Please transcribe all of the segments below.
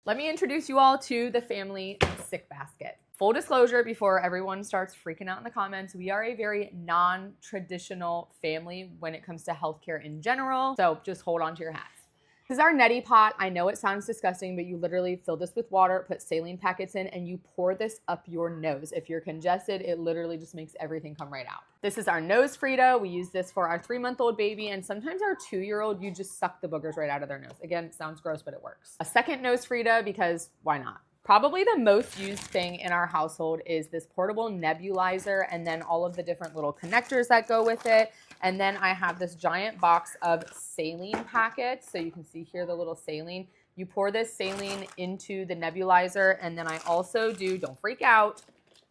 Let me introduce you all to the family sick basket. Full disclosure before everyone starts freaking out in the comments, we are a very non-traditional family when it comes to healthcare in general. So just hold on to your hats. This is our neti pot. I know it sounds disgusting, but you literally fill this with water, put saline packets in, and you pour this up your nose. If you're congested, it literally just makes everything come right out. This is our nose Frida. We use this for our 3-month-old baby, and sometimes our 2-year-old, you just suck the boogers right out of their nose. Again, it sounds gross, but it works. A second nose Frida, because why not? Probably the most used thing in our household is this portable nebulizer and then all of the different little connectors that go with it. And then I have this giant box of saline packets. So you can see here the little saline. You pour this saline into the nebulizer, and then I also do, don't freak out,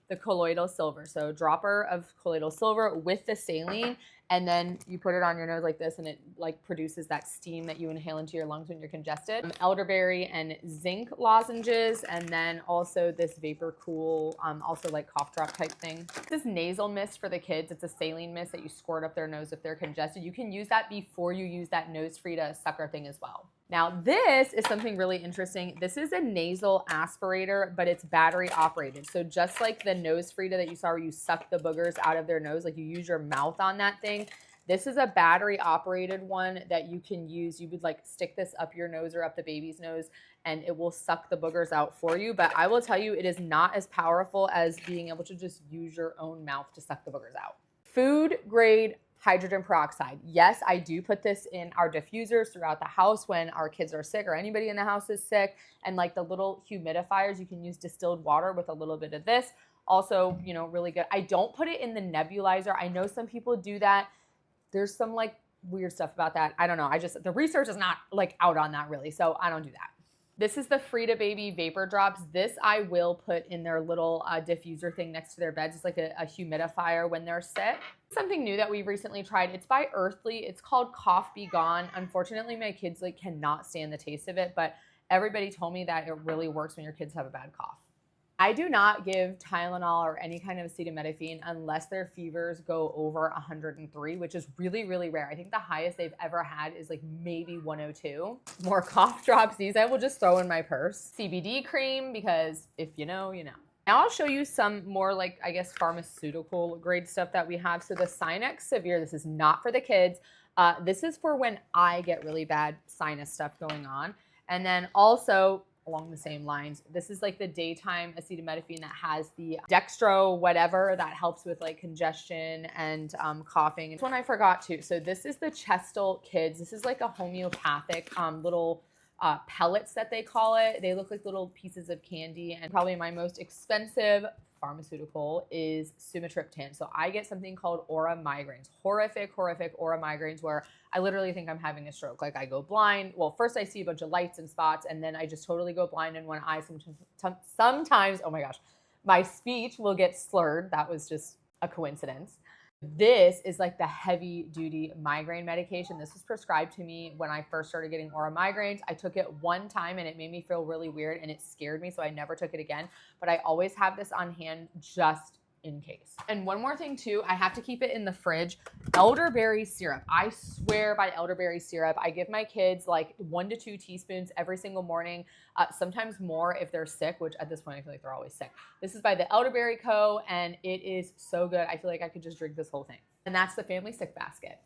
the colloidal silver. So a dropper of colloidal silver with the saline, and then you put it on your nose like this, and it like produces that steam that you inhale into your lungs when you're congested. Elderberry and zinc lozenges, and then also this vapor cool, also like cough drop type thing. This is nasal mist for the kids. It's a saline mist that you squirt up their nose if they're congested. You can use that before you use that nose Frida sucker thing as well. Now this is something really interesting. This is a nasal aspirator, but it's battery operated. So just like the nose Frida that you saw where you suck the boogers out of their nose, like you use your mouth on that thing, this is a battery operated one that you can use. You would like stick this up your nose or up the baby's nose, and it will suck the boogers out for you. But I will tell you, it is not as powerful as being able to just use your own mouth to suck the boogers out. Food grade hydrogen peroxide. Yes, I do put this in our diffusers throughout the house when our kids are sick or anybody in the house is sick. And like the little humidifiers, you can use distilled water with a little bit of this. Also, you know, really good. I don't put it in the nebulizer. I know some people do that. There's some like weird stuff about that. I don't know. The research is not like out on that really. So I don't do that. This is the Frida Baby Vapor Drops. This I will put in their little diffuser thing next to their beds. It's like a humidifier when they're sick. Something new that we've recently tried. It's by Earthly. It's called Cough Be Gone. Unfortunately, my kids like cannot stand the taste of it, but everybody told me that it really works when your kids have a bad cough. I do not give Tylenol or any kind of acetaminophen unless their fevers go over 103, which is really, really rare. I think the highest they've ever had is like maybe 102. More cough drops. These I will just throw in my purse. CBD cream, because if you know, you know. Now I'll show you some more like, I guess, pharmaceutical grade stuff that we have. So the Sinex Severe, this is not for the kids. This is for when I get really bad sinus stuff going on. And then also, along the same lines, this is like the daytime acetaminophen that has the dextro whatever that helps with like congestion and coughing. This one I forgot too. So this is the Chestal Kids. This is like a homeopathic little pellets that they call it. They look like little pieces of candy. And probably my most expensive pharmaceutical is sumatriptan. So I get something called aura migraines, horrific aura migraines where I literally think I'm having a stroke. Like I go blind. Well, first I see a bunch of lights and spots, and then I just totally go blind in one eye. Sometimes, oh my gosh, my speech will get slurred. That was just a coincidence. This is like the heavy duty migraine medication. This was prescribed to me when I first started getting aura migraines. I took it one time and it made me feel really weird and it scared me, so I never took it again. But I always have this on hand just in case. And one more thing too, I have to keep it in the fridge. Elderberry syrup. I swear by elderberry syrup. I give my kids like 1 to 2 teaspoons every single morning, sometimes more if they're sick, which at this point I feel like they're always sick. This is by the Elderberry Co. and it is so good. I feel like I could just drink this whole thing. And that's the family sick basket.